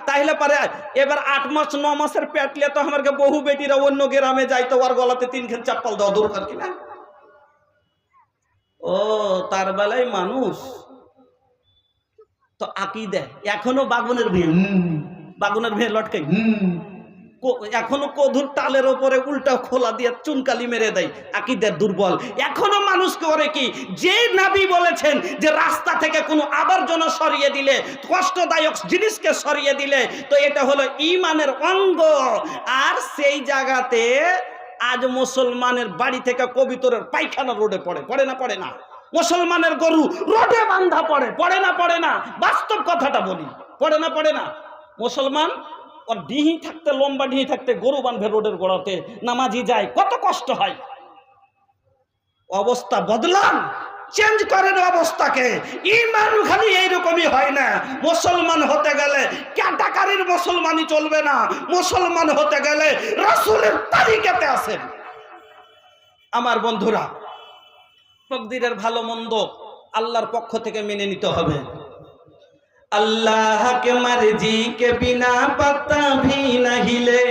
তাহলে পারে এবার 8 মাস 9 মাসের পেটলে তো আমাকে বহু বেটিরা অন্য গ্রামে যাইতো, আর গলাতে 3 খান চাপ্পাল দেওয়া দরকার কিনা? ও তার বেলায় মানুষ তো আকীদা এখনো বাগুনের ভেয়ে লটকাই, এখনো কধুর টালের ওপরে উল্টা খোলা দিয়ে চুনকালি মেরে দেয়, আকীদার দুর্বল। এখনো মানুষ করে কি, যে নবী বলেছেন যে রাস্তা থেকে কোনো আবর্জনা সরিয়ে দিলে, কষ্টদায়ক জিনিসকে সরিয়ে দিলে তো এটা হলো ঈমানের অঙ্গ, আর সেই জায়গাতে আজ মুসলমানের বাড়ি থেকে কবিতরের পায়খানা রোডে পড়ে না? মুসলমানের গরু রোডে বাঁধা পড়ে না? বাস্তব কথাটা বলি, পড়ে না? মুসলমান ওর ডিহি থাকতে, লম্বা ডিহি থাকতে গরু বাঁধবে রোডের গোড়াতে, নামাজি যায়, কত কষ্ট হয়। অবস্থা বদলান, চেঞ্জ করেন অবস্থাকে। ঈমান খালি এইরকমই হয় না। মুসলমান হতে গেলে ক্যাটাকারির মুসলমানই চলবে না, মুসলমান হতে গেলে রাসূলের তরিকাতে আসেন। আমার বন্ধুরা, তাকদীরের ভালো মন্দ আল্লাহর পক্ষ থেকে মেনে নিতে হবে। अल्लाह के मर्जी के बिना पत्ता भी न हिले,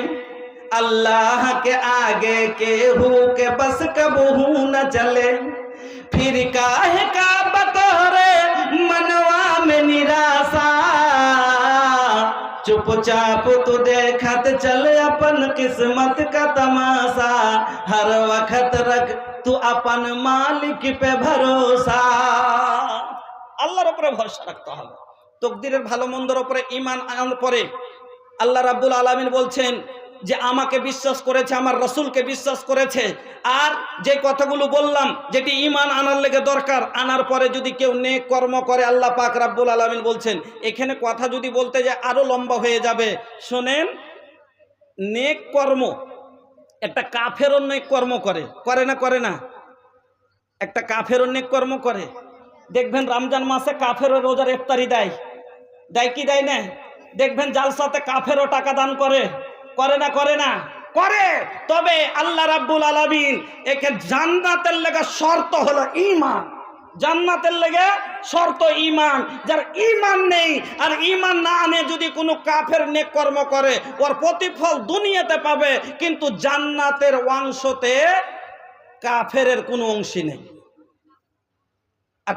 अल्लाह के आगे के हु के बस कबहू न चले, फिर काहे का बतौरे मनवा में निराशा, चुपचाप तू देखत चल अपन किस्मत का तमाशा, हर वक्त रख तू अपन मालिक पे भरोसा। আল্লাহর উপরে ভরসা রাখতে হবে। তকদিরের ভালো মন্দর উপরে ঈমান আনার পরে আল্লাহ রাব্বুল আলামিন বলছেন যে আমাকে বিশ্বাস করেছে, আমার রাসূলকে বিশ্বাস করেছে, আর যে কথাগুলো বললাম যেটি ঈমান আনার লেগে দরকার, আনার পরে যদি কেউ নেক কর্ম করে, আল্লাহ পাক রাব্বুল আলামিন বলছেন, এখানে কথা যদি বলতে যায় আরো লম্বা হয়ে যাবে। শোনেন, নেক কর্ম একটা কাফেরও নেক কর্ম করে না? একটা কাফেরও নেক কর্ম করে। দেখবেন রমজান মাসে কাফেরও রোজার ইফতারি দেয় কি দেয় না? দেখবেন জালসাতে কাফেরও টাকা দান করে না? তবে আল্লাহ রাব্বুল আলামিন একে জান্নাতের লেগে শর্ত হলো ঈমান। জান্নাতের লেগে শর্ত ঈমান। যার ঈমান নেই আর ঈমান না আনে যদি কোনো কাফের নেক কর্ম করে, ওর প্রতিফল দুনিয়াতে পাবে, কিন্তু জান্নাতের অংশতে কাফেরের কোনো অংশী নেই। আর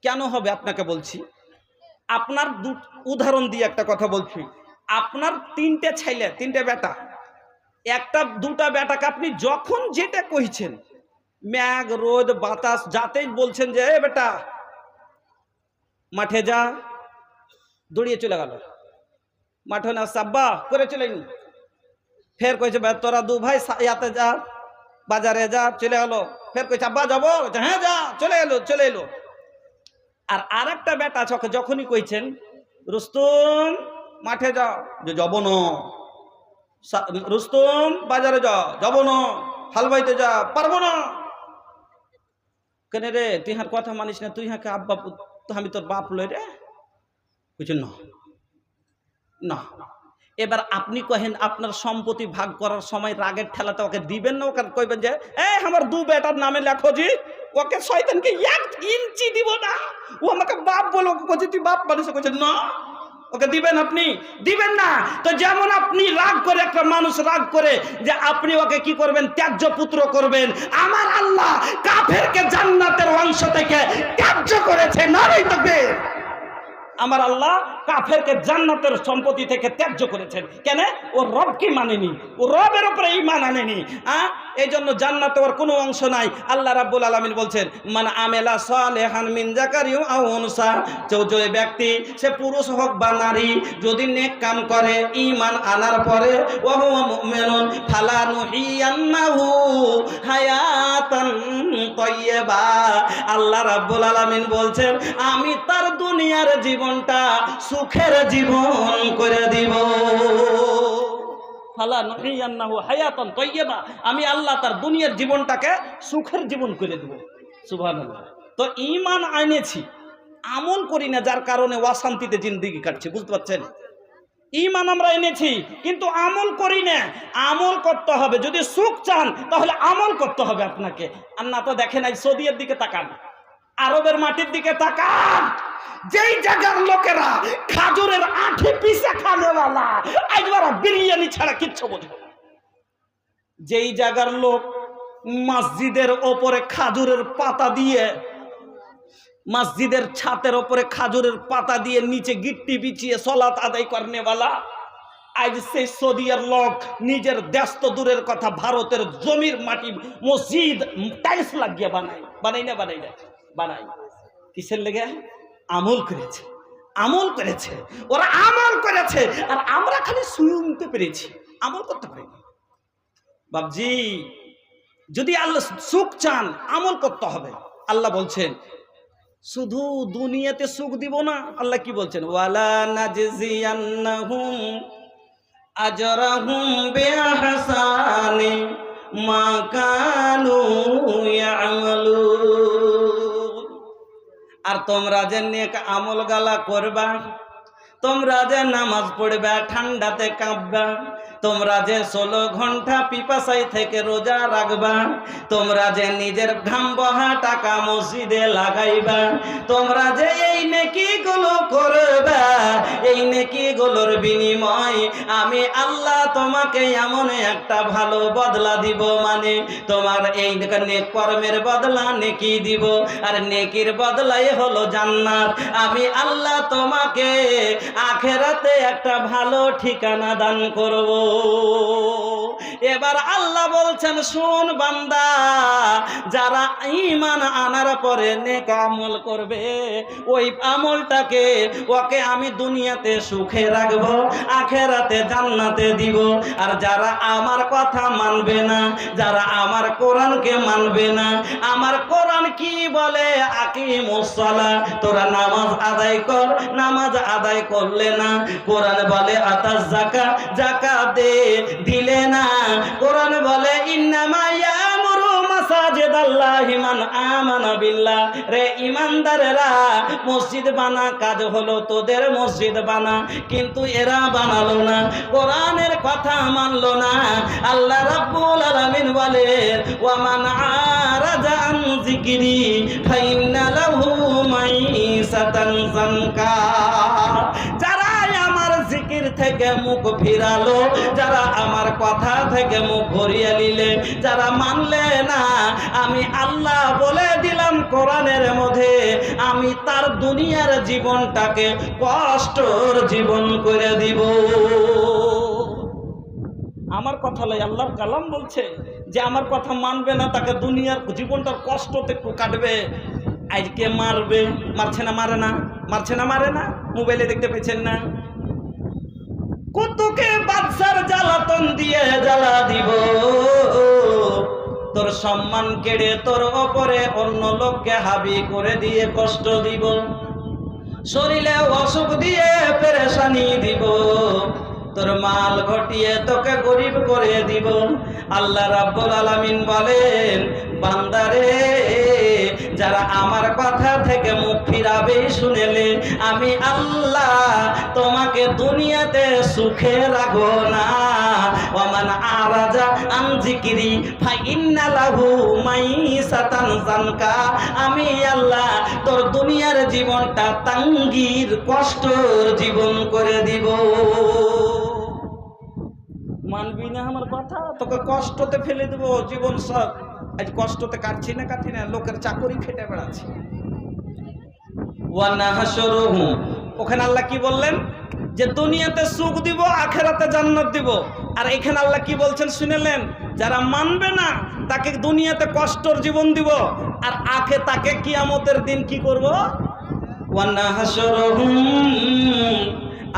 কেন হবে আপনাকে বলছি। আপনার উদাহরণ দিয়ে একটা কথা বলছি। আপনার 3টে ছেলে, 3টে বেটা, একটা 2টা বেটাকে আপনি যখন যেটা কইছেন, ম্যাগ রোদ বাতাস যাতেই বলছেন যে এ বেটা মাঠে যা, দৌড়িয়ে চলে গেল। মাঠে না সাব্বা করে চলে নি, ফের কইছে তোরা 2 ভাই ইয়াতে যা, বাজারে যা, চলে গেল। ফের কইছে আব্বা যাবো, হ্যাঁ যা, চলে এলো। আর আরেকটা বেটা যখনই কইছেন রুস্তম মাঠে যা, যে যাব না, রুস্তম বাজারে যা, যাব না, হাল বাইতে যা, পারবো না। কেন রে, তুই হার কথা মানিস না? তুই হাকে আব্বা, তো আমি তোর বাপ লই রে। বুঝছেন না? এবার আপনি কহেন আপনার সম্পত্তি ভাগ করার সময় রাগের ঠেলাতে ওকে দিবেন না? ওকে কইবেন যে আমার 2 বেটার নামে লেখো জি, ওকে শয়তানকে 1 ইঞ্চি দিব না, ও আমাকে বাপ বলো, কইছে তুই বাপ মানুষ, কইছে না, ওকে দিবেন? আপনি দিবেন না। তো যেমন আপনি রাগ করে, একটা মানুষ রাগ করে যে আপনি ওকে কি করবেন? ত্যায্য পুত্র করবেন। আমার আল্লাহ কাফেরকে জান্নাতের অংশ থেকে ত্যায্য করেছে, নারী তবে আমার আল্লাহ কাফেরকে জান্নাতের সম্পত্তি থেকে ত্যায্য করেছেন। কেন? ও রবকে মানেনি, ও রবের উপরে ঈমান আনেনি। এই জন্য জান্নাতে ওর কোনো অংশ নাই। আল্লাহ রাব্বুল আলামিন বলছেন, মান আমেলা সালেহান মিন যাকারিন আও উনসা, যে ব্যক্তি, সে পুরুষ হোক বা নারী, যদি নেক কাম করে ঈমান আনার পরে, ওয়া হুয়া মুমিনুন ফালানুহিয়ান্নাহু হায়াতান তাইয়্যিবা, আল্লাহ রাব্বুল আলামিন বলছেন আমি তার দুনিয়ার জীবনটা সুখের জীবন করে দিব। ফালানুহিয়ান্নাহু হায়াতান তাইয়্যিবা, আমি আল্লাহ তার দুনিয়ার জীবনটাকে সুখের জীবন করে দেব। সুবহানাল্লাহ। তো ঈমান আনেছি, আমল করি না, যার কারণে অশান্তিতে জিন্দেগি কাটছে। বুঝতে পারছেন? ঈমান আমরা এনেছি কিন্তু আমল করি না। আমল করতে হবে। যদি সুখ চান তাহলে আমল করতে হবে আপনাকে। আর না তো দেখেন, এই সৌদির দিকে তাকান, আরবের মাটির দিকে তাকান, যেই জায়গার লোকেরা খাজুরের আঠি পিষে নেওয়ালা, আজ বারা বিরিয়ানি ছাড়া কিচ্ছু বুঝবে না। যেই জায়গার লোক মসজিদের ওপরে খাজুরের পাতা দিয়ে, মসজিদের ছাতের ওপরে খাজুরের পাতা দিয়ে নিচে গিট্টি বিছিয়ে সলাত আদায় করনেওয়ালা, আজ সেই সৌদিয়ার লোক নিজের দেশ তো দূরের কথা ভারতের জমির মাটি মসজিদ টাইলস লাগিয়ে বানাই। কিসের লেগে? আমল করেছে, আমল করেছে, ওরা আমল করেছে, আর আমরা খালি শুনতে পেরেছি, আমল করতে পারিনি। বাবজি, যদি আল্লাহ সুখ চান আমল করতে হবে। আল্লাহ বলছেন শুধু দুনিয়াতে সুখ দিব না, আল্লাহ কি বলছেন? ওয়ালা নাজজিয়ান্নাহুম আজরাহুম বিআহসানি মা কানু ইয়ামালুন। আর তোমরা যে নেক আমল গালা করবা, তোমরা যে নামাজ পড়বা, ঠান্ডাতে কাঁপবা, তোমরা যে 16 ঘন্টা পিপাসায় থেকে রোজা রাখবা, তোমরা যে নিজের ঘাম বহা টাকা মসজিদে লাগাইবা, তোমরা যে এই নেকিগুলো করবা, এই নেকিগুলোর বিনিময় আমি আল্লাহ তোমাকে এমন একটা ভালো বদলা দিব, মানে তোমার এই নেক কর্মের বদলা নেকি দিব, আর নেকির বদলাই হলো জান্নাত। আমি আল্লাহ তোমাকে আখেরাতে একটা ভালো ঠিকানা দান করব। এবার আল্লাহ বলছেন, শোন বান্দা, যারা ঈমান আনার পরে নেক আমল করবে, ওই আমলটাকে ওকে আমি দুনিয়াতে সুখে রাখবো, আখেরাতে জান্নাতে দিব। আর যারা আমার কথা মানবে না, যারা আমার কোরআনকে মানবে না, আমার কোরআন কি বলে? আকিমুস সালাহ, তোরা নামাজ আদায় কর, নামাজ আদায় করলে না। কোরআন বলে আতাজ যাকাত, যাকাত দে, দিলে না। কোরআন বলে ইন্নামা ইয়ামুরু মাসাজিদাল্লাহি মান আমানা বিল্লাহ, রে ইমানদারেরা মসজিদ বানা, কাজ হলো তোদের মসজিদ বানা, কিন্তু এরা বানালো না, কোরআনের কথা মানলো না। আল্লাহ রাব্বুল আলামিন বলেন ওয়া মান আরাজা আন যিকরি ফাইন্না লাহু মাইসাতান যানকা। যারা আমার জিকির থেকে মুখ ফিরালো, যারা আমার কথা থেকে মুখ ঘুরিয়ে নিলে, যারা মানলে না, আমি আল্লাহ বলে দিলাম কোরআনের মধ্যে, আমি তার দুনিয়ার জীবনটাকে কষ্টর জীবন করে দিব। আমার কথা লয়, আল্লাহর কালাম বলছে যে আমার কথা মানবে না, তাকে দুনিয়ার জীবনটার কষ্টতে একটু কাটবে। আজকে মারবে, মারছে না মারে না, মারছে না মারে না, মোবাইলে দেখতে পেয়েছেন না? কুতুকে বাদশার জ্বালাতন দিয়ে জ্বালা দিব, তোর সম্মান কেড়ে তোর ওপরে অন্য লোককে হাবি করে দিয়ে কষ্ট দিব, শরীরে অসুখ দিয়ে পেরেশানি দিব, তোর মাল ঘটিয়ে তোকে গরিব করে দিব। আল্লাহ রাব্বুল আলামিন বলেন, বান্দারে, যারা আমার কথা থেকে মুখ ফিরাবে শুনেলে, আমি আল্লাহ তোমাকে দুনিয়াতে সুখে রাখবো না। ওয়ামান আরাজা আন যিকরি ফাইন্না লাহু মাইসাতান যানকা, আমি আল্লাহ তোর দুনিয়ার জীবনটা তাঙ্গীর কষ্টর জীবন করে দিব। মানবি না আমার কথা, তোকে কষ্টতে ফেলে দেবো জীবন সব। আজ কষ্টতে কাটছি না, কাটি না, লোকের চাকরি খেটে বেড়াচ্ছি। ওয়া নাহশুরুহুম, ওখানে আল্লাহ কি বললেন? যে দুনিয়াতে সুখ দিব, আখেরাতে জান্নাত দিব। আর এখানে আল্লাহ কি বলছেন শুনেলেন? যারা মানবে না তাকে দুনিয়াতে কষ্টর জীবন দিব, আর আখে তাকে কিয়ামতের দিন কি করব? ওয়া নাহশুরুহুম,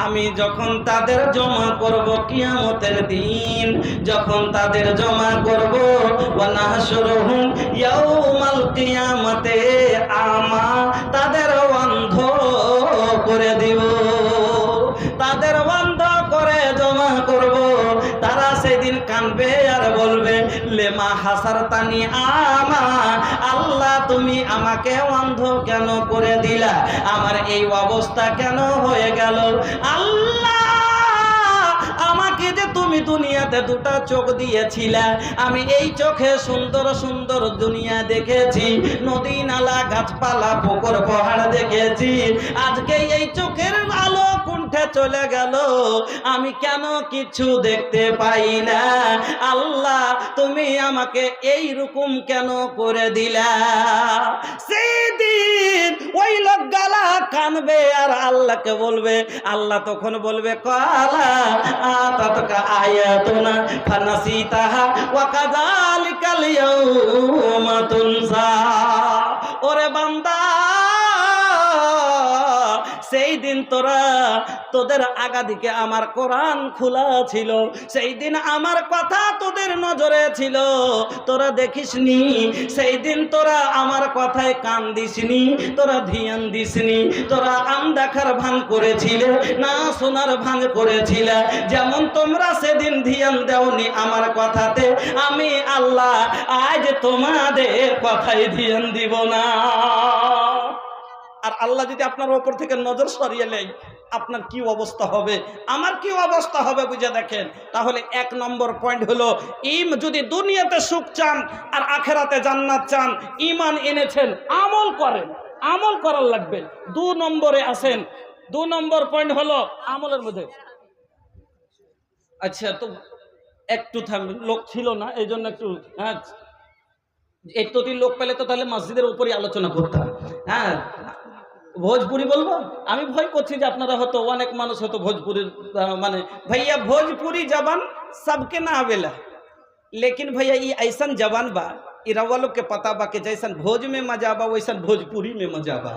আমি যখন তাদের জমা করব কিয়ামতের দিন, যখন তাদের জমা করব, ওয়া নাহশুরুহুম ইয়াউমাল কিয়ামাতে আমা, তাদের অন্ধ করে দিব, তাদের বন্ধ করে জমা করব। তারা সেদিন কাঁদবে আর বলবে, লেমা হাসারতানি আমা, আল্লাহ তুমি আমাকে অন্ধ কেন করে দিলা, আমার এই অবস্থা কেন হয়ে গেল? আল্লাহ, আমাকে যে তুমি দুনিয়াতে দুটা চোখ দিয়েছিলা, আমি এই চোখে সুন্দর সুন্দর দুনিয়া দেখেছি, নদী নালা গাছপালা পুকুর পাহাড় দেখেছি, আজকে এই চোখের আলো কুণ্ঠিত উঠে চলে গেল, আমি কেন কিছু দেখতে পাই না? আল্লাহ তুমি আমাকে এই রকম কেন করে দিলা? সেদিন ওই লোক গালা কানবে আর আল্লাহকে বলবে, আল্লাহ তখন বলবে কালা আতাতকা আয়াতুনা ফানাসিতাহা ওয়া কাযালিকাল ইয়াউমা তুনসা। ওরে বান্দা, সেই দিন তোদের আগাদিকে আমার কোরআন খোলা ছিল, সেই দিন আমার কথা তোদের নজরে ছিল, তোরা দেখিসনি। সেই দিন তোরা আমার কথায় কান দিসনি, তোরা ধ্যান দিসনি, তোরা আনদেখার ভান করেছিলে, না শোনার ভান করেছিলে। যেমন তোমরা সেদিন ধ্যান দেওনি আমার কথাতে, আমি আল্লাহ আজ তোমাদের কথায় ধ্যান দিব না। আর আল্লাহ যদি আপনার ওপর থেকে নজর সরিয়ে নেয়, আপনার কি অবস্থা হবে, আমার কি অবস্থা হবে বুঝে দেখেন। তাহলে 1 নম্বর পয়েন্ট হলো, যদি দুনিয়াতে সুখ চান আর আখেরাতে জান্নাত চান, ঈমান এনেছেন, আমল করেন, আমল করার লাগবে। 2 নম্বরে আসেন, 2 নম্বর পয়েন্ট হলো আমলের মধ্যে। আচ্ছা, তো একটু লোক ছিল না, এই জন্য একটু একটু লোক পেলে তো তাহলে মসজিদের উপরই আলোচনা করতাম। হ্যাঁ, ভোজপুরি বলবো। আমি ভয় করছি যে আপনারা হয়তো অনেক মানুষ হয়তো ভোজপুরির মানে भैया भोजपुरी जबान सबके ना आवेला, लेकिन भैया ये ऐसा जबान बा इ रउआ लोग के पता बा कि जैसन भोज में मजा बा वैसन भोजपुरी में मजा बा।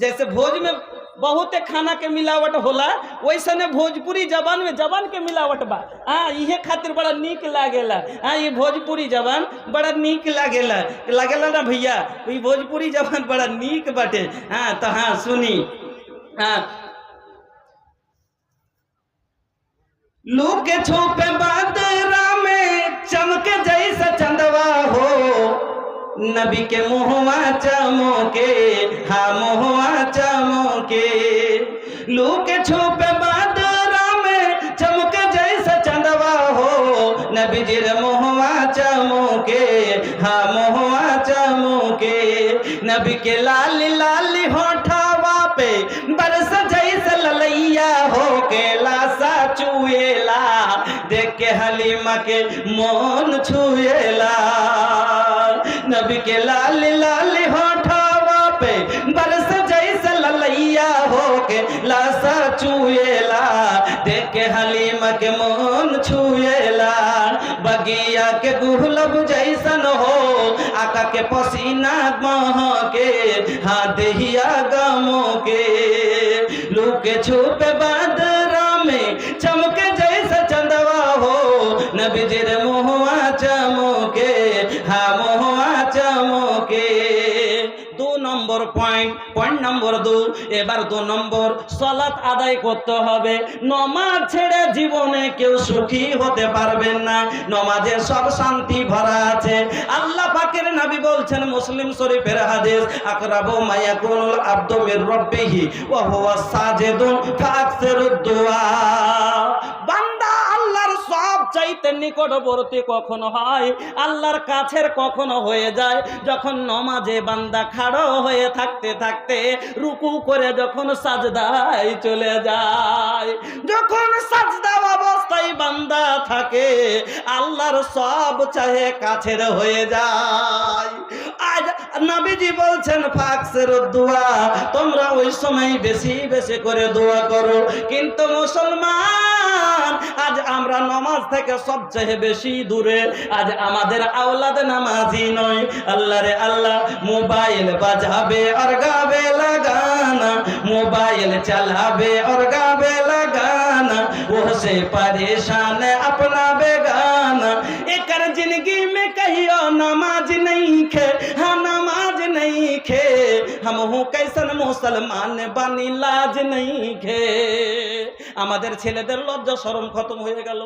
जैसे भोज में बहुत खाना के मिलावट होला, वैसने भोजपुरी जबान में जबान के मिलावट बा। हाँ, इहे खातिर बड़ा नीक लागेला। हाँ, ये भोजपुरी जबान बड़ा नीक लागेला, लागेला ना भैया? ये भोजपुरी जबान बड़ा नीक बाटे। हाँ, तो हाँ सुनी। हाँ, लूके छुपे बादरा में चमके जैसा चंदवा हो, नबी के मुहवा चमके, हाँ मुहवा चमके। लूके छुपे बादरा में चमके जैसा चंदवा हो, नबी जी मुहवा चमके, हाँ मुहवा चमके। नबी के लाली लाली होठवा पे बरस जैसा ललैया हो के लासा चुएला, देख के हलीमा के मन छुएला। नबी के लाली लाली होठवा पे बरस जैसा ललैया हो के लासा चुएला, देख के हलीमा के मन छुएला। बगिया के गुलाब जैसन हो आका के पसीना महके, हाँ देहिया गमो के। लूके छुपे बादरा में चमके जैसा चंदवा हो, नबी जी रे मुहवा चमके, हाँ मुहवा चमके। 2 নম্বর পয়েন্ট নম্বর 2। এবার 2 নম্বর, সালাত আদায় করতে হবে। নামাজ ছেড়ে জীবনে কেউ সুখী হতে পারবেন না। নামাজে সব শান্তি ভরা আছে। আল্লাহ পাকের নবী বলছেন, মুসলিম শরীফের হাদিস, আকরাবু মা ইয়াকুনুল আবদু মির রাব্বিহি ওয়া হুয়া সাজিদুন ফাকসিরুদ দুআ। বান্দা আল্লাহর সব চাইতে নিকটবর্তী কখন হয়, আল্লাহর কাছের কখন হয়ে যায়, যখন নামাজে বান্দা খাড়া হয়ে থাকতে থাকতে রুকু করে যখন সাজদায় চলে যায়। যখন সাজদা অবস্থায় বান্দা থাকে, আল্লাহর সব চাহে কাছের হয়ে যায়। আজ নবীজি বলছেন ফাকসিরুদ দুআ, তোমরা ওই সময় বেশি বেশি করে দোয়া করো। কিন্তু মুসলমান, আজ আমরা নামাজ থেকে সবচেয়ে বেশি দূরে। আজ আমাদের আওলাদ নামাজি নয়। আল্লাহ রে আল্লাহ, মোবাইল বাজাবে और गावे लगाना, मोबाइल चलावे और गावे लगाना, वो से परेशान अपना बेगाना। एक जिंदगी में कहियो नमाज नहीं खे, हाँ नमाज नहीं खे, हम हूँ कैसन मुसलमान बानी लाज नहीं खे। আমাদের ছেলেদের লজ্জা শরম খতম হয়ে গেল।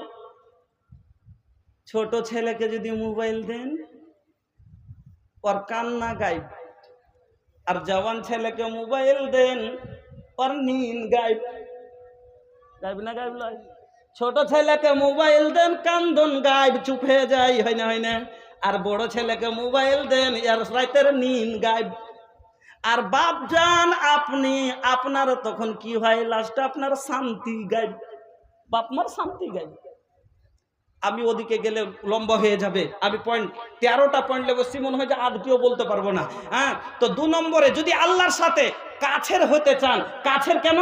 ছোট ছেলেকে যদি মোবাইল দেন, ওর কান্না গায়েব। আর জওয়ান ছেলেকে মোবাইল দেন, ওর নিন গায়েব। গায়েব না গায়েব লয়? ছোট ছেলেকে মোবাইল দেন, কান্দন গায়েব, চুপ হয়ে যায়, হয় না? আর বড় ছেলেকে মোবাইল দেন, এর রাতের নিন গায়েব। আর বাপজান আপনি, আপনার তখন কি হয়, লাস্টে আপনার শান্তি গাইব, বাপ মার শান্তি গাইব। আমি ওদিকে গেলে লম্বা হয়ে যাবে, আমি পয়েন্ট 13টা পয়েন্ট লেবো, মনে হয় যে আজকেও বলতে পারবো না। হ্যাঁ, তো 2 নম্বরে যদি আল্লাহর সাথে কাছের হতে চান, কাছের কেন,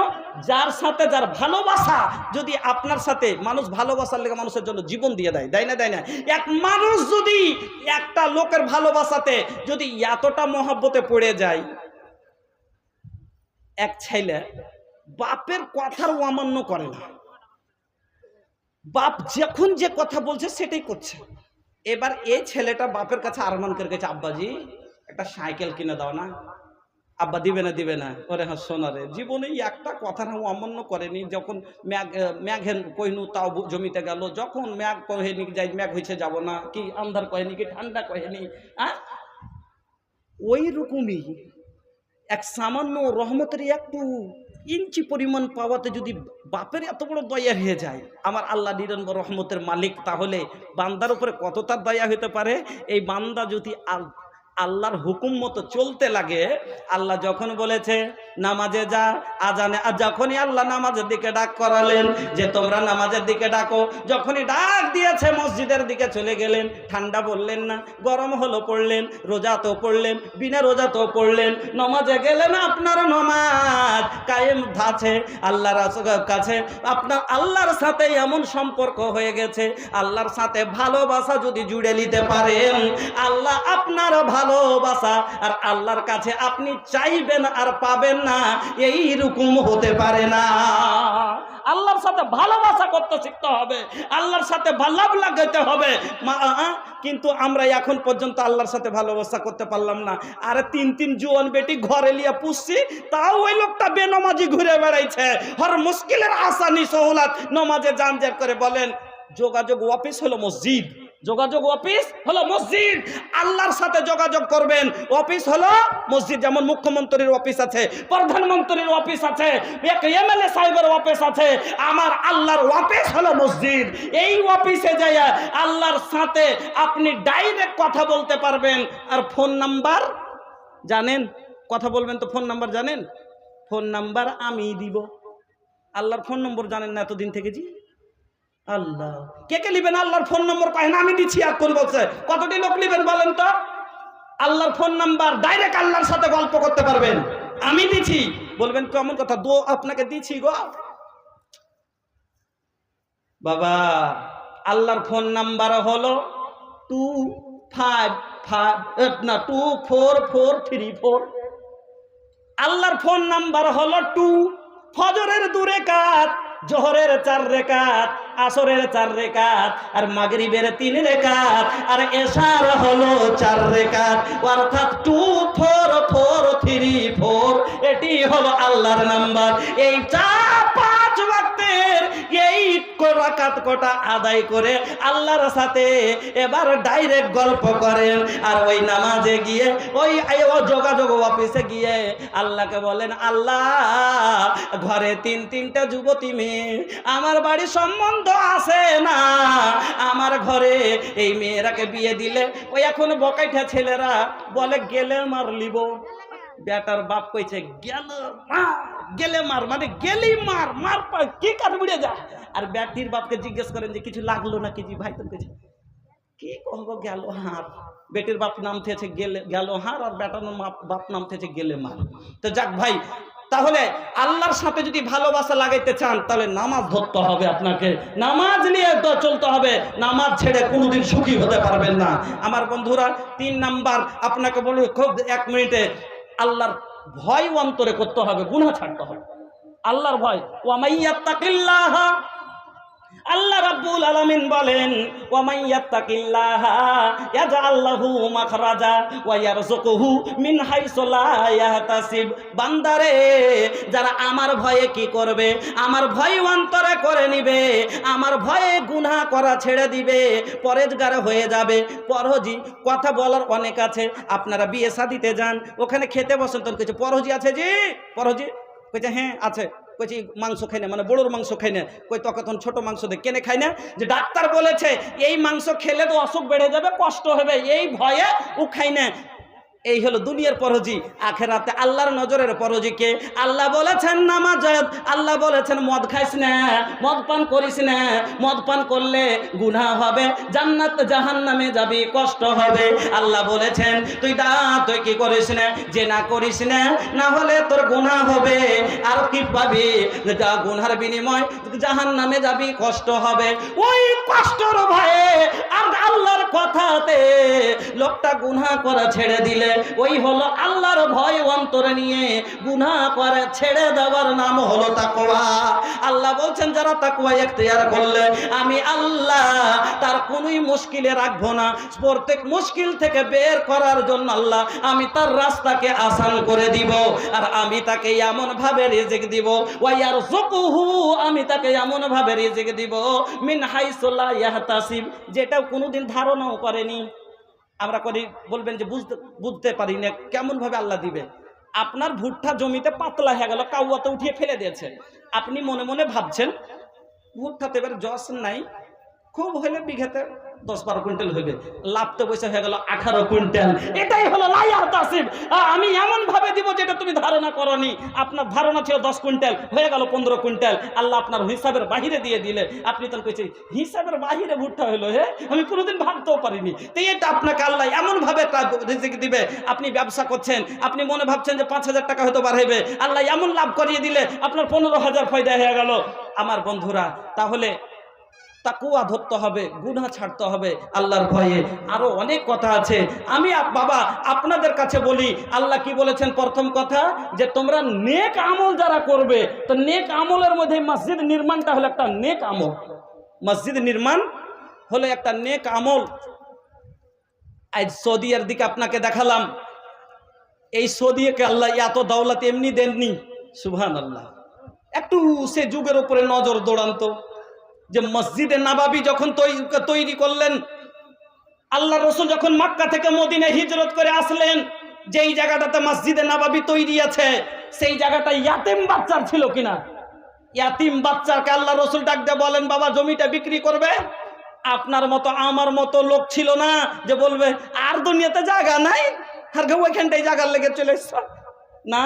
যার সাথে যার ভালোবাসা, যদি আপনার সাথে মানুষ ভালোবাসার লেগে মানুষের জন্য জীবন দিয়ে দেয়, দেয় না, দেয় না? এক মানুষ যদি একটা লোকের ভালোবাসাতে যদি এতটা মহব্বতে পড়ে যায়, এক ছেলে বাপের কথার অমান্য করে না, বাপ যখন যে কথা বলছে সেটাই করছে। এবার এই ছেলেটা বাপের কাছে আরমান করে গেছে, আব্বাজি একটা সাইকেল কিনে দাও না। আব্বা দিবে না, দিবে না। ওরে হ্যাঁ শোনা রে, জীবনে একটা কথা অমান্য করেনি। যখন ম্যাঘের কইনু তাও জমিতে গেল, যখন ম্যাঘ কহেনি যাই ম্যাঘ হয়েছে যাব না, কি আন্ধার কহেনি, কি ঠান্ডা কহেনি, হ্যাঁ ওই রকমই এক সামান্য রহমতের একটু ইঞ্চি পরিমাণ পাওয়াতে যদি বাপের এত বড় দয়া হয়ে যায়, আমার আল্লাহ নিরন্তর রহমতের মালিক, তাহলে বান্দার উপরে কত তার দয়া হতে পারে। এই বান্দা যদি আল্লাহর হুকুম মতো চলতে লাগে, আল্লাহ যখন বলেছে নামাজে যা, আজানে, আর যখনই আল্লাহ নামাজের দিকে ডাক করালেন যে তোমরা নামাজের দিকে ডাকো, যখনই ডাক দিয়েছে মসজিদের দিকে চলে গেলেন। ঠান্ডা বললেন না, গরম হলো পড়লেন, রোজাতেও পড়লেন, বিনা রোজাতেও পড়লেন, নামাজে গেলেন, আপনার নামাজ কায়েম আছে আল্লাহর কাছে। আপনার আল্লাহর সাথে এমন সম্পর্ক হয়ে গেছে, আল্লাহর সাথে ভালোবাসা যদি জুড়ে নিতে পারেন, আল্লাহ আপনার ভালোবাসা আর আল্লাহর কাছে আপনি চাইবেন আর পাবেন না, এই রকম হতে পারে না। আল্লাহর সাথে ভালোবাসা করতে শিখতে হবে, আল্লাহর সাথে ভালো লাগাইতে হবে। কিন্তু আমরা এখন পর্যন্ত আল্লাহর সাথে ভালোবাসা করতে পারলাম না। আর 3 জুয়ান বেটি ঘরে লিয়া পুষছি, তাও ওই লোকটা বেনমাজি ঘুরে বেড়াইছে। হর মুশকিলের আসানি সহলাত নমাজে জামজার করে বলেন, যোগাযোগ অফিস হলো মসজিদ, যোগাযোগ অফিস হলো মসজিদ। আল্লাহর সাথে যোগাযোগ করবেন, অফিস হলো মসজিদ। যেমন মুখ্যমন্ত্রীর অফিস আছে, প্রধানমন্ত্রীর অফিস আছে, এক এমএলএ সাহেবের অফিস আছে, আমার আল্লাহর অফিস হলো মসজিদ। এই অফিসে যাইয়া আল্লাহর সাথে আপনি ডাইরেক্ট কথা বলতে পারবেন। আর ফোন নাম্বার জানেন, কথা বলবেন তো ফোন নাম্বার জানেন? ফোন নাম্বার আমি দিব। আল্লাহর ফোন নম্বর জানেন না এতদিন থেকে? জি আল্লাহ, কে কে লিবেন আল্লাহর ফোন নম্বর? কয় না আমি দিচ্ছি। আর কোন বলছে কতটি লোক লিবেন বলেন তো? আল্লাহর ফোন নাম্বার ডাইরেক্ট আল্লাহর সাথে গল্প করতে পারবেন, আমি দিচ্ছি। বলবেন কেমন কথা, দো আপনাকে দিচ্ছি গো বাবা। আল্লাহর ফোন নাম্বার হলো 24434। আল্লাহর ফোন নাম্বার হলো 2। ফজরের 2 রাকাত, জোহরের 4 রাকাত, আসরের 4 রাকাত, আর মাগরিবের 3 রাকাত, আর এশার হলো 4 রাকাত, অর্থাৎ 24434। এটি হলো আল্লাহর নাম্বার। এই 4-5 ওয়াক্তের এই রাকাত কোটা আদায় করে আল্লাহর সাথে এবার ডাইরেক্ট গল্প করেন। আর ওই নামাজে গিয়ে ওই যোগাযোগ অফিসে গিয়ে আল্লাহকে বলেন, আল্লাহ ঘরে 3-3টা যুবতী মেয়ে, আমার বাড়ি সম্বন্ধ আছে না, আমার ঘরে এই মেয়েরাকে বিয়ে দিলে ওই এখন বকাইটা ছেলেরা বলে গেলে মার লিব। বেটার বাপ কইছে গেলে মার মানে গেলি মার, মার কি কাজ বুড়ে যা। আর ব্যাটির বাপকে জিজ্ঞেস করেন যে কিছু লাগলো নাকি? জি ভাই, তুমি কি কহবো, গেল হার। বেটির বাপ নাম থেছে গেল হার, আর বেটার বাপ নাম থেছে গেলে মার। তো যাক ভাই, তাহলে আল্লাহর সাথে যদি ভালোবাসা লাগাইতে চান তাহলে নামাজ ধরতে হবে, আপনাকে নামাজ নিয়ে চলতে হবে। নামাজ ছেড়ে কোনোদিন সুখী হতে পারবেন না আমার বন্ধুরা। 3 নাম্বার আপনাকে বলি খুব 1 মিনিটে, আল্লাহর ভয় অন্তরে করতে হবে, গুনাহ ছাড়তে হবে। আল্লাহর ভয়, ওয়ামাইয়াত্তাকিল্লাহ, আল্লাহ রাব্বুল আলামিন বলেন, ওয়ামাইয়াত্তাকিল্লাহা ইয়াজআল লাহু মাখরাজা ওয়া ইয়ারযুকুহু মিন হাইসু লা ইয়াহতাসিব। বান্দারে, যারা আমার ভয়ে কি করবে, আমার ভয় অন্তরে করে নিবে, আমার ভয়ে গুনাহ করা ছেড়ে দিবে, পরেজগার হয়ে যাবে। পরহজি কথা বলার অনেক আছে। আপনারা বিয়ে শাদিতে যান, ওখানে খেতে বসেন, তখন কিছু পরহজি আছে? জি পরহজি কইছে হ্যাঁ আছে। কইছি মাংস খাই না, মানে বড়োর মাংস খাই না। কই তখন ছোট মাংস দেখ কেনে খাই না? যে ডাক্তার বলেছে এই মাংস খেলে তো অসুখ বেড়ে যাবে, কষ্ট হবে, এই ভয়ে ও খাই না। এই হলো দুনিয়ার পরজি। আখেরাতে আল্লাহর নজরের পরজি কে? আল্লাহ বলেছেন নামাজ, আল্লাহ বলেছেন মদ খাইস না, মদ পান করিস না, মদ পান করলে গুনাহ হবে, জান্নাত জাহান্নামে যাবি, কষ্ট হবে। আল্লাহ বলেছেন তুই কি করিস না, জেনা করিস না, না হলে তোর গুনাহ হবে, আর কি পাবি? যা গুনার বিনিময় জাহান্নামে যাবি, কষ্ট হবে। ওই কষ্টর ভয়ে আর আল্লাহর কথাতে লোকটা গুনাহ করা ছেড়ে দিলে ওই হলো আল্লাহর ভয় অন্তরে নিয়ে গুনাহ করে ছেড়ে দেওয়ার নাম হলো তাকওয়া। আল্লাহ বলছেন যারা তাকওয়া ইখতিয়ার করলে আমি আল্লাহ তার কোনোই মুশকিলে রাখবো না, প্রত্যেক মুশকিল থেকে বের করার জন্য আল্লাহ আমি তার রাস্তাকে আসান করে দিব, আর আমি তাকে এমন ভাবে রিজিক দিব, ওয়ায়ারযুকুহু, আমি তাকে এমন ভাবে রিজিক দিব মিন হাইসু লা ইয়াহতাসিব, যেটাও কোনোদিন ধারণাও করেনি। আমরা করি বলবেন যে বুঝতে পারি না কেমন ভাবে আল্লাহ দিবে। আপনার ভুট্টা জমিতে পাতলা হয়ে গেল, কাউয়াতে উঠিয়ে ফেলে দিয়েছে, আপনি মনে মনে ভাবছেন ভুট্টাতে এবার জস নাই, খুব হইলে বিঘাতে 10-12 কুইন্টাল হইবে, লাভতে পয়সা হয়ে গেল 18 কুইন্টাল। এটাই হলো লা ইয়াহতাসিব, আমি এমন ভাবে দিব যেটা তুমি ধারণা করনি। আপনার ধারণা ছিল 10 কুইন্টাল, হয়ে গেল 15 কুইন্টাল, আল্লাহ আপনার হিসাবের বাহিরে দিয়ে দিলে। আপনি তখন কইছে হিসাবের বাহিরে ভুট্টা হলো, হ্যাঁ আমি কোনোদিন ভাবতেও পারিনি। তো এটা আপনাকে আল্লাহ এমন ভাবে রিজিক দিবে, আপনি ব্যবসা করছেন, আপনি মনে ভাবছেন যে 5,000 টাকা হয়তো বাড়াইবে, আল্লাহ এমন লাভ করিয়ে দিলে আপনার 15,000 ফায়দা হয়ে গেল। আমার বন্ধুরা, তাহলে তাকওয়া ধরতে হবে, গুনাহ ছাড়তে হবে আল্লাহর ভয়ে। আরো অনেক কথা আছে, আমি বাবা আপনাদের কাছে বলি, আল্লাহ কি বলেছেন? প্রথম কথা যে তোমরা নেক আমল যারা করবে, তো নেক আমলের মধ্যে মসজিদ নির্মাণটা হলো একটা নেক আমল। মসজিদ নির্মাণ হলো একটা নেক আমল। আজ সৌদিয়ার দিকে আপনাকে দেখালাম, এই সৌদিকে আল্লাহ এত দৌলত এমনি দেননি, সুবহানাল্লাহ। একটু সে যুগের উপরে নজর দৌড়ান্ত, যে মসজিদে নববী যখন তৈরি করলেন, আল্লাহ রসুল যখন মক্কা থেকে মদিনায় হিজরত করে আসলেন, যেই জায়গাটাতে মসজিদে নববী তৈরি আছে সেই জায়গাটা ইয়াতিম বাচ্চার ছিল কিনা? ইয়াতিম বাচ্চাকে আল্লাহ রসুল ডাক দিয়ে বলেন, বাবা জমিটা বিক্রি করবে? আপনার মতো আমার মতো লোক ছিল না যে বলবে আর দুনিয়াতে জায়গা নাই, আর ওইখানটাই জায়গার লেগে চলে এসছো না।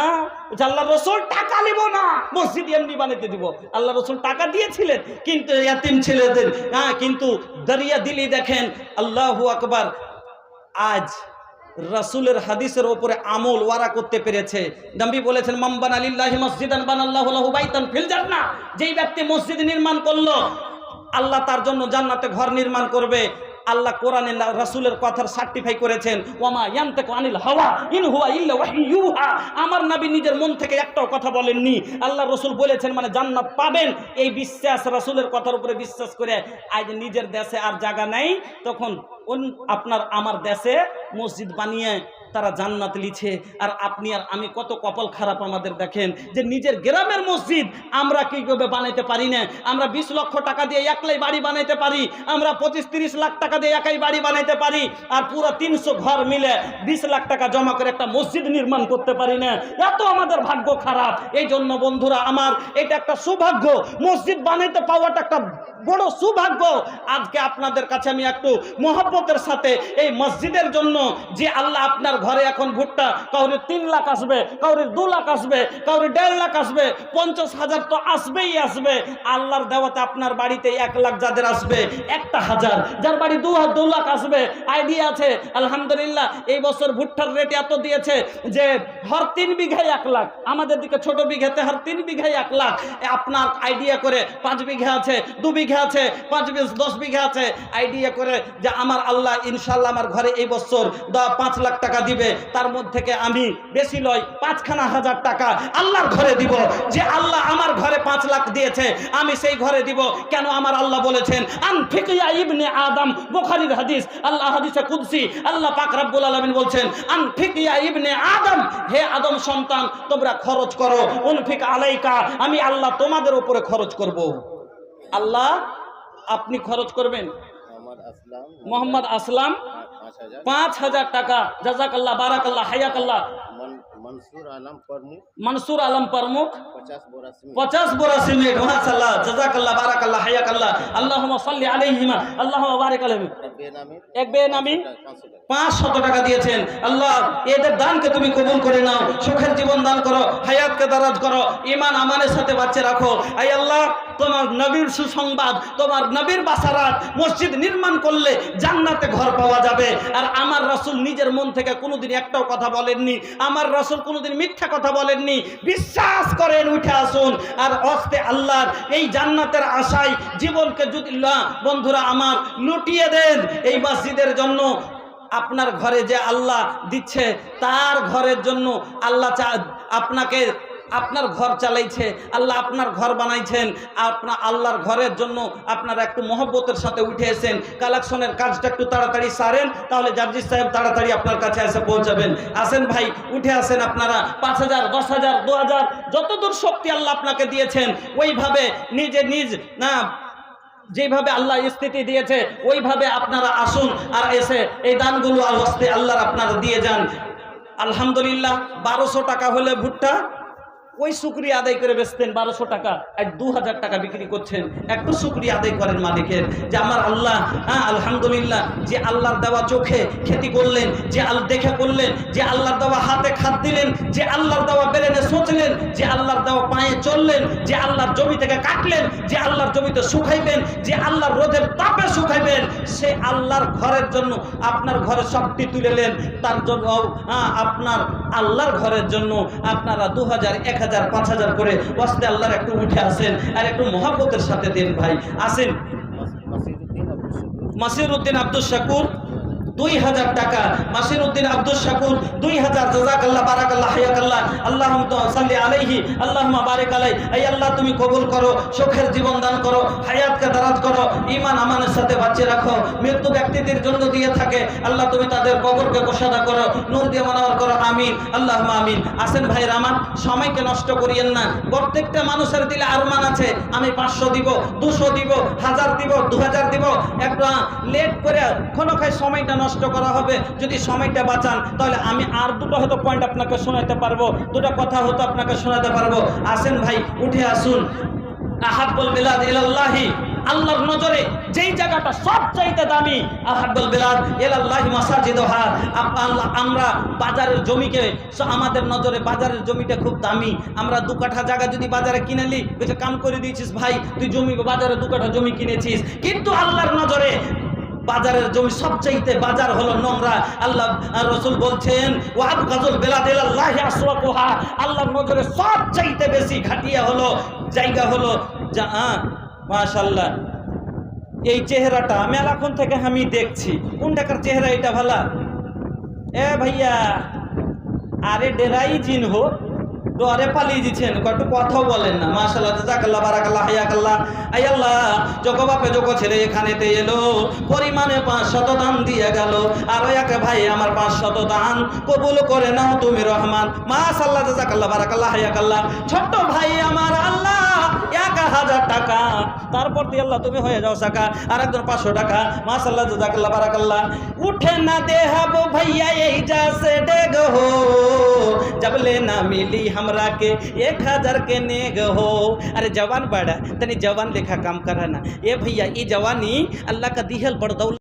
আল্লাহ রসুল টাকা নিব না, মসজিদ এমনি বানাতে দিব। আল্লাহ রসুল টাকা দিয়েছিলেন, কিন্তু ইয়াতিম ছেলেদের কিন্তু দরিয়া দিলি দেখেন। আল্লাহু আকবার। আজ রাসূলের হাদিসের উপরে আমল ওয়ারা করতে পেরেছে। নবী বলেছেন মান বানা লিল্লাহি মসজিদান বানাল্লাহু লাহু বাইতান ফিল জান্নাহ, যেই ব্যক্তি মসজিদ নির্মাণ করলো আল্লাহ তার জন্য জান্নাতে ঘর নির্মাণ করবে। আল্লাহ কোরআনে রাসূলের কথার সার্টিফাই করেছেন, ওয়ামা ইয়ানতাকু আনিল হাওয়া ইন হুয়া ইল্লা ওয়াহয়ু ইউহা। আমার নবী নিজের মন থেকে একটাও কথা বলেননি, আল্লাহ রসুল বলেছেন মানে জান্নাত পাবেন। এই বিশ্বাস, রাসূলের কথার উপরে বিশ্বাস করে আজ নিজের দেশে আর জায়গা নাই, তখন আপনার আমার দেশে মসজিদ বানিয়ে তারা জান্নাত লিছে। আর আপনি আর আমি কত কপাল খারাপ আমাদের, দেখেন যে নিজের গ্রামের মসজিদ আমরা কীভাবে বানাইতে পারি না। আমরা 20 লক্ষ টাকা দিয়ে একলাই বাড়ি বানাইতে পারি, আমরা 25-30 লাখ টাকা দিয়ে একাই বাড়ি বানাইতে পারি, আর পুরো 300 ঘর মিলে 20 লাখ টাকা জমা করে একটা মসজিদ নির্মাণ করতে পারি না। এত আমাদের ভাগ্য খারাপ। এই জন্য বন্ধুরা আমার, এটা একটা সৌভাগ্য, মসজিদ বানাইতে পাওয়াটা একটা বড় সৌভাগ্য। আজকে আপনাদের কাছে আমি একটু মহব্বতের সাথে এই মসজিদের জন্য, যে আল্লাহ আপনার ঘরে এখন ভুট্টা কাউরে 3 লাখ আসবে, কাউরে 2 লাখ আসবে, কাউরে 1.5 লাখ আসবে, 50,000 তো আসবেই আসবে। আল্লাহর দেওয়াতে আপনার বাড়িতে 1 লাখ যাদের আসবে, 1,000 যার বাড়ি 2 লাখ আসবে। আইডিয়া আছে আলহামদুলিল্লাহ। এই বছর ভুট্টার রেট এত দিয়েছে যে হর 3 বিঘায় 1 লাখ, আমাদের দিকে ছোট বিঘাতে হর 3 বিঘায় 1 লাখ। আপনার আইডিয়া করে 5 বিঘা আছে, 2 বিঘা আছে, 5-10 বিঘা আছে, আইডিয়া করে যে আমার আল্লাহ ইনশাল্লাহ আমার ঘরে এই বছর 5 লাখ টাকা দিবে, তার মধ্যে থেকে আমি বেশি লয় 5,000 টাকা আল্লাহর ঘরে দিব। যে আল্লাহ আমার ঘরে 5 লাখ দিয়েছে, আমি সেই ঘরে দিব। কেন? আমার আল্লাহ বলেছেন আনফিক ইয়া ইবনে আদম, বুখারীর হাদিস, আল্লাহ হাদিসে কুদসি, আল্লাহ পাক রব্বুল আলামিন বলছেন আনফিক ইয়া ইবনে আদম, হে আদম সন্তান তোমরা খরচ করো, উনফিক আলাইকা, আমি আল্লাহ তোমাদের উপরে খরচ করব। আল্লাহ আপনি খরচ করবেন। মোহাম্মদ আসলাম 5,000 টাকা, জাজাকাল্লাহ, বারাকাল্লাহ, হায়াকাল্লাহ। मंसूर आलम प्रमुख 50 बोरा सीमेंट माशाल्लाह जजाकल्लाह बाराकल्लाह हयाकल्लाह अल्लाहुम्मा सल्ली अलैहिमा अल्लाहुम्मा बारिक अलैहिम एक बेनामी 500 টাকা দিয়েছেন। আল্লাহ এদের দানকে তুমি কবুল করে নাও, সুখের জীবন দান করো, হায়াতকে দারাজ করো, ঈমান আমানের সাথে বাঁচে রাখো। আই আল্লাহ তোমার নবীর সুসংবাদ, তোমার নবীর বাসারাত মসজিদ নির্মাণ করলে জান্নাতে ঘর পাওয়া যাবে। আর আমার রাসূল নিজের মন থেকে কোনোদিন একটাও কথা বলেননি, আমার রাসূল কোনোদিন মিথ্যা কথা বলেননি। বিশ্বাস করেন, উঠে আসুন আর হস্তে আল্লাহর এই জান্নাতের আশায় জীবনকে যদি বন্ধুরা আমার লুটিয়ে দেন এই মসজিদের জন্য। আপনার ঘরে যে আল্লাহ দিচ্ছে তার ঘরের জন্য আল্লাহ আপনাকে আপনার ঘর চালাইছে, আল্লাহ আপনার ঘর বানাইছেন, আপনার আল্লাহর ঘরের জন্য আপনারা একটু মহব্বতের সাথে উঠে এসেন। কালেকশনের কাজটা একটু তাড়াতাড়ি সারেন, তাহলে জার্জিস সাহেব তাড়াতাড়ি আপনার কাছে এসে পৌঁছাবেন। আসেন ভাই, উঠে আসেন আপনারা। 5000, 10,000, 2000 যতদূর শক্তি আল্লাহ আপনাকে দিয়েছেন ওইভাবে নিজ না যেভাবে আল্লাহ স্থিতি দিয়েছে ওইভাবে আপনারা আসুন আর এসে এই দানগুলো হস্তে আল্লাহর আপনারা দিয়ে যান। আলহামদুলিল্লাহ 1200 টাকা হলে ভুট্টা ওই শুকরিয়া আদায় করে বেচতেন 1200 টাকা, আর 2000 টাকা বিক্রি করছেন। একটু শুকরিয়া আদায় করেন মালিকের যে আমার আল্লাহ, আলহামদুলিল্লাহ যে আল্লাহর দেওয়া চোখে খেতি করলেন, যে দেখে করলেন, যে আল্লাহর দেওয়া হাতে খাত দিলেন, যে আল্লাহর দেওয়া বেরেনে সোচলেন, যে আল্লাহর দেওয়া পায়ে চললেন, যে আল্লাহর জমি থেকে কাটলেন, যে আল্লাহর জমিতে শুকাইবেন, যে আল্লাহর রোদের তাপে শুকাইবেন, সে আল্লাহর ঘরের জন্য আপনার ঘরে সবটি তুলেলেন। তার জন্য আপনার আল্লাহর ঘরের জন্য আপনারা 2000, 1000, 5000 করে ওয়াস্তে আল্লাহর একটু উঠে আসেন আর একটু মহব্বতের সাথে দেন ভাই। আসেন। মাসিরউদ্দিন আব্দুল শাকুর 2000 টাকা, মাসিরউদ্দিন আব্দুল শাকুর 2000, জাযাকাল্লাহ বারাকাল্লাহ হায়াকাল্লাহ আল্লাহুম্মা সাল্লি আলাইহি আল্লাহুম্মা বারিক আলাইহি। এই আল্লাহ তুমি কবুল করো, সুখের জীবন দান করো, হায়াতকে দারাজ করো, ঈমান আমানের সাথে বাঁচিয়ে রাখো। মৃত্যু ব্যক্তিদের জন্য দিয়ে থাকে আল্লাহ তুমি তাদের কবরকে কোষাদা করো, নূর দিয়ে মানওয়ার করো, আমিন আল্লাহুম্মা আমিন। আসেন ভাই রামান, সময়কে নষ্ট করিয়েন না। প্রত্যেকটা মানুষের দিলে আরমান আছে, আমি 500 দিব, 200 দিব, 1000 দিব, 2000 দিব। একটু লেট করে ক্ষণখাই সময়টা নষ্ট করা হবে। যদি সময়টা বাঁচান তাহলে আমি আর দুটো হয়তো পয়েন্ট আপনাকে শোনাতে পারবো, দুটো কথা হয়তো আপনাকে শোনাতে পারবো। আসেন ভাই, উঠে আসুন। আহাব্বুল বিলাদ ইলাল্লাহি, আল্লাহর নজরে যেই জায়গাটা সবচাইতে দামি, আহাব্বুল বিলাদ ইলাল্লাহি মাসাজিদুহা। আমরা বাজারের জমিকে, আমাদের নজরে বাজারের জমিটা খুব দামি। আমরা 2 কাঠা জায়গা যদি বাজারে কিনে নিই, কিছু কাম করে দিয়েছিস ভাই, তুই জমি বাজারে 2 কাঠা জমি কিনেছিস, কিন্তু আল্লাহর নজরে বাজারের জমি সবচাইতে বাজার হলো নোংরা। আল্লাহ রাসূল বলছেন ওয়াবগাজুল বিলাদ ইলাল্লাহি আসওয়াকুহা, আল্লাহর নজরে সবচাইতে বেশি ঘাটিয়া হলো জায়গা হলো মাশাআল্লাহ। এই চেহারাটা মেলাক্ষণ থেকে আমি দেখছি, কোন টাকার চেহারা এটা ভালা? এ ভাইয়া, আরে ডেরাই জিন হো, ডরে পালিয়ে দিচ্ছেন, একটু কথাও বলেন না। মাশাআল্লাহ জাযাকাল্লাহ বারাকাল্লাহ হায়াকাল্লাহ। আই আল্লাহ, যোগো বাপে যোগো ছেলে এখানেতে এলো, পরিমাণে 500 দান দিয়ে গেল। আর এক ভাই আমার 500 দান কবুল করে নাও তুমি রহমান। মাশাআল্লাহ জাযাকাল্লাহ বারাকাল্লাহ হায়াকাল্লাহ। ছোট্ট ভাই আমার আল্লাহ 1000 টাকা, তারপর দিয়ে আল্লাহ তুমি হয়ে যাও সাকা। আর একজন 500 টাকা। মাশাআল্লাহ জাযাকাল্লাহ বারাকাল্লাহ। उठे ना दे हब भैया यही जैसे डेग हो, जब लेना मिली हमरा के 1000 के नेग हो। अरे जवान बड़ा तनी जवान लेखा काम करा ना। ए भैया ये जवानी अल्लाह का दिहल बड़ दौलत।